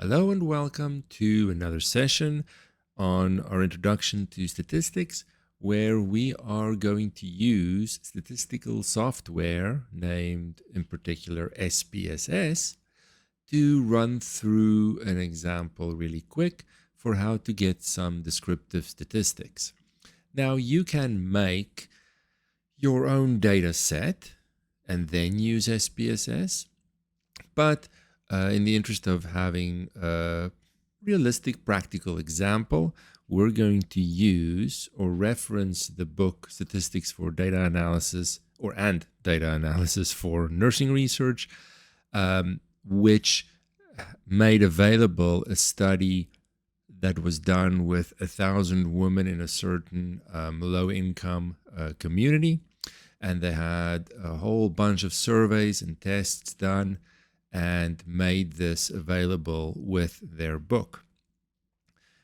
Hello and welcome to another session on our introduction to statistics, where we are going to use statistical software named in particular SPSS to run through an example really quick for how to get some descriptive statistics. Now you can make your own data set and then use SPSS, but in the interest of having a realistic, practical example, we're going to use or reference the book Statistics for Data Analysis and Data Analysis for Nursing Research, which made available a study that was done with 1,000 women in a certain low-income community. And they had a whole bunch of surveys and tests done and made this available with their book.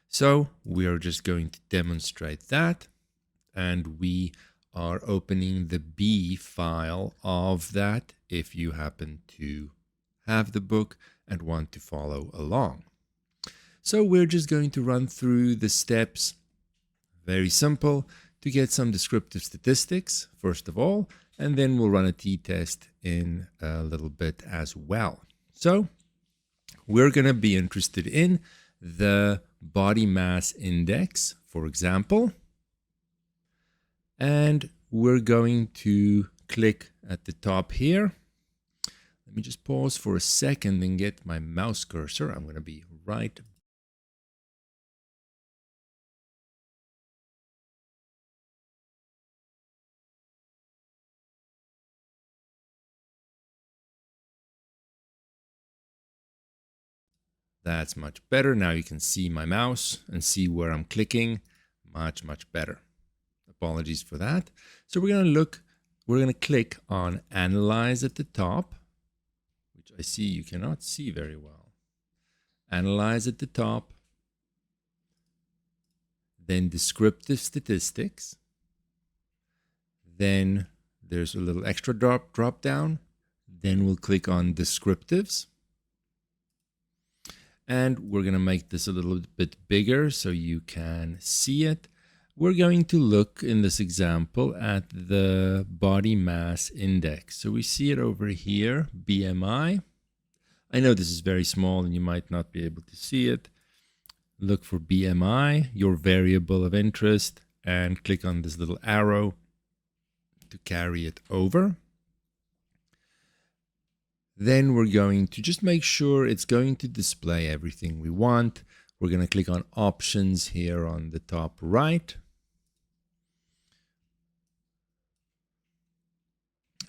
So we are just going to demonstrate that, and we are opening the B file of that if you happen to have the book and want to follow along. So we're just going to run through the steps, very simple, to get some descriptive statistics, first of all, and then we'll run a t-test in a little bit as well. So we're going to be interested in the body mass index, for example, and we're going to click at the top here. Let me just pause for a second and get my mouse cursor. I'm going to be right back. That's much better. Now you can see my mouse and see where I'm clicking. Much better. Apologies for that. So we're going to click on Analyze at the top, which I see you cannot see very well. Analyze at the top, then Descriptive Statistics. Then there's a little extra drop down. Then we'll click on Descriptives. And we're going to make this a little bit bigger so you can see it. We're going to look in this example at the body mass index. So we see it over here, BMI. I know this is very small and you might not be able to see it. Look for BMI, your variable of interest, and click on this little arrow to carry it over. Then we're going to just make sure it's going to display everything we want. We're going to click on Options here on the top right.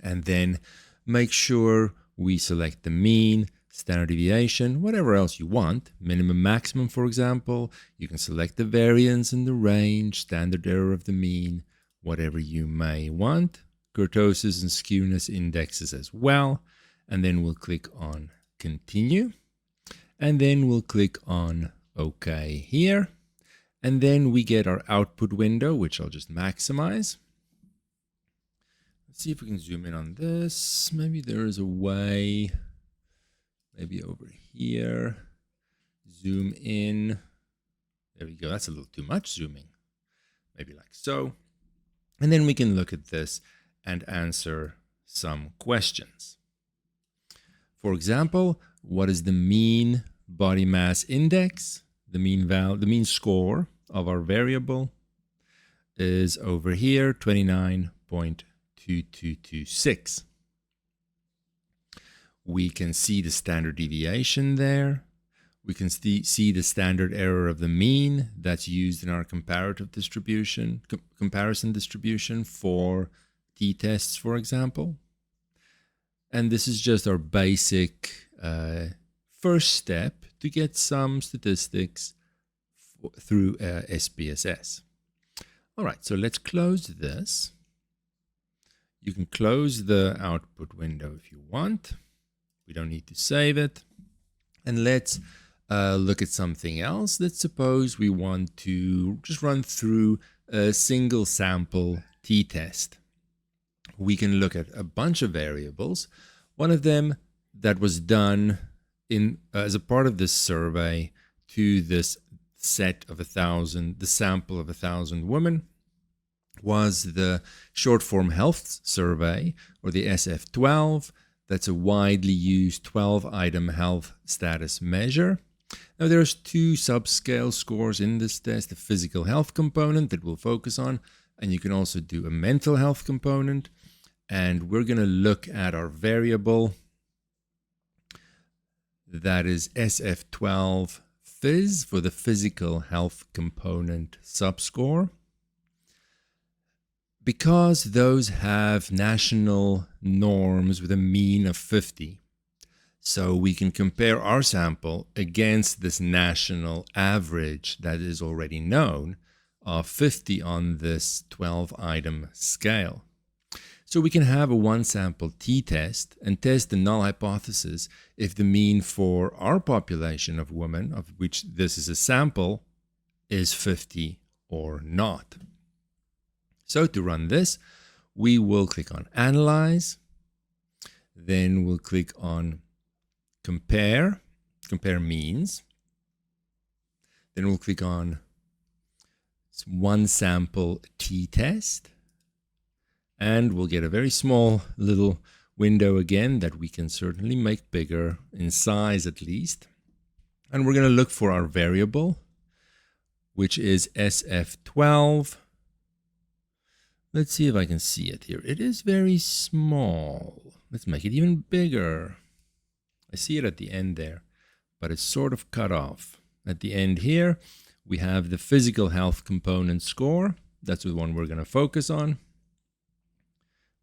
And then make sure we select the mean, standard deviation, whatever else you want. Minimum, maximum, for example. You can select the variance and the range, standard error of the mean, whatever you may want. Kurtosis and skewness indexes as well. And then we'll click on Continue. And then we'll click on OK here. And then we get our output window, which I'll just maximize. Let's see if we can zoom in on this. Maybe there is a way. Maybe over here. Zoom in. There we go. That's a little too much zooming. Maybe like so. And then we can look at this and answer some questions. For example, what is the mean body mass index? The mean score of our variable is over here, 29.2226. We can see the standard deviation there. We can see the standard error of the mean that's used in our comparative distribution, comparison distribution for t-tests, for example. And this is just our basic first step to get some statistics through SPSS. All right, so let's close this. You can close the output window if you want. We don't need to save it. And let's look at something else. Let's suppose we want to just run through a single sample t-test. We can look at a bunch of variables. One of them that was done as a part of this survey to this set of 1,000, the sample of 1,000 women, was the short form health survey, or the SF12. That's a widely used 12-item health status measure. Now there's two subscale scores in this test: the physical health component that we'll focus on, and you can also do a mental health component. And we're going to look at our variable, that is SF12 Phys, for the physical health component subscore. Because those have national norms with a mean of 50, so we can compare our sample against this national average that is already known of 50 on this 12-item scale. So we can have a one-sample t-test and test the null hypothesis if the mean for our population of women, of which this is a sample, is 50 or not. So to run this, we will click on Analyze, then we'll click on Compare means, then we'll click on One Sample T-Test, and we'll get a very small little window again that we can certainly make bigger in size at least. And we're going to look for our variable, which is SF12. Let's see if I can see it here. It is very small. Let's make it even bigger. I see it at the end there, but it's sort of cut off. At the end here, we have the physical health component score. That's the one we're going to focus on.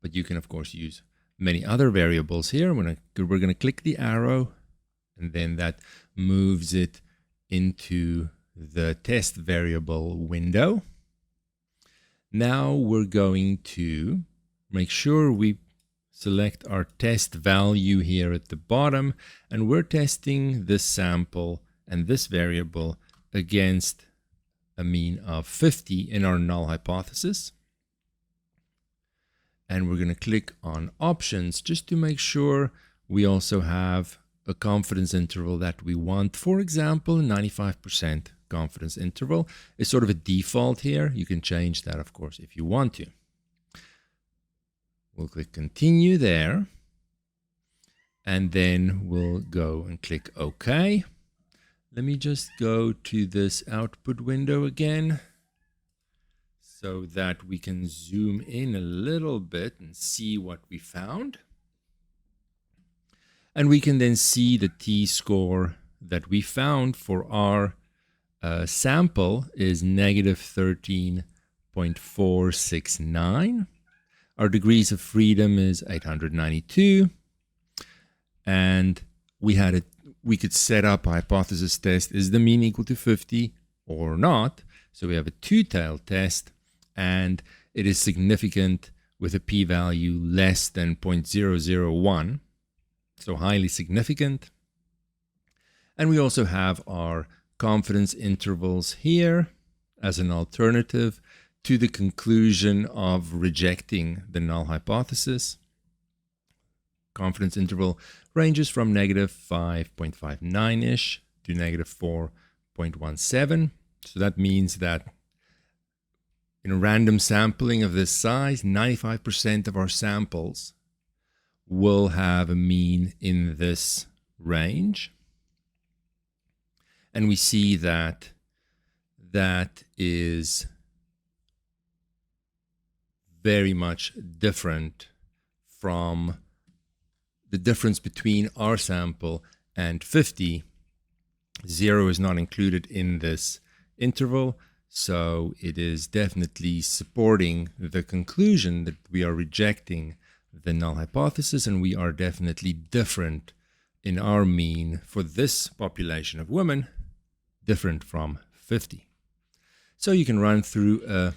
But you can, of course, use many other variables here. We're going to click the arrow, and then that moves it into the test variable window. Now we're going to make sure we select our test value here at the bottom, and we're testing this sample and this variable against a mean of 50 in our null hypothesis. And we're going to click on options just to make sure we also have a confidence interval that we want. For example, 95% confidence interval is sort of a default here. You can change that, of course, if you want to. We'll click continue there, and then we'll go and click OK. Let me just go to this output window again so that we can zoom in a little bit and see what we found. And we can then see the t-score that we found for our sample is negative 13.469. Our degrees of freedom is 892. And we could set up a hypothesis test. Is the mean equal to 50 or not? So we have a two-tailed test, and it is significant with a p-value less than 0.001. So highly significant. And we also have our confidence intervals here as an alternative to the conclusion of rejecting the null hypothesis. Confidence interval ranges from negative 5.59-ish to negative 4.17. So that means that in a random sampling of this size, 95% of our samples will have a mean in this range. And we see that that is very much different from the difference between our sample and 50. 0 is not included in this interval, so it is definitely supporting the conclusion that we are rejecting the null hypothesis, and we are definitely different in our mean for this population of women, different from 50. So you can run through a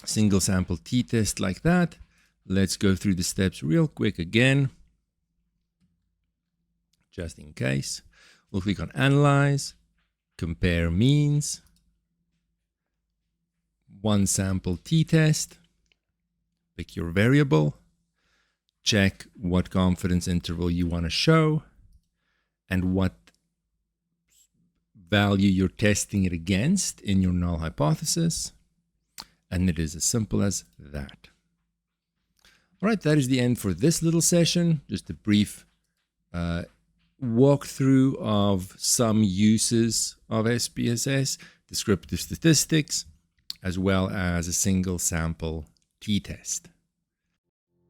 single sample t-test like that. Let's go through the steps real quick again, just in case. We'll click on Analyze, Compare Means, One Sample t-test, pick your variable, check what confidence interval you want to show, and what value you're testing it against in your null hypothesis. And it is as simple as that. All right, that is the end for this little session. Just a brief walkthrough of some uses of SPSS, descriptive statistics, as well as a single sample t-test.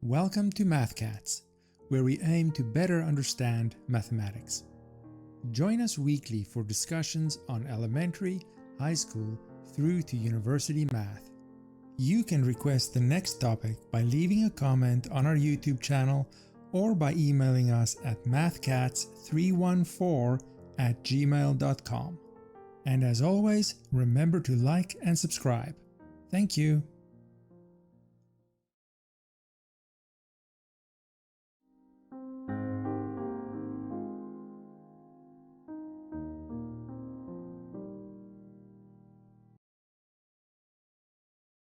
Welcome to MathCats, where we aim to better understand mathematics. Join us weekly for discussions on elementary, high school, through to university math. You can request the next topic by leaving a comment on our YouTube channel or by emailing us at mathcats314@gmail.com. And as always, remember to like and subscribe. Thank you.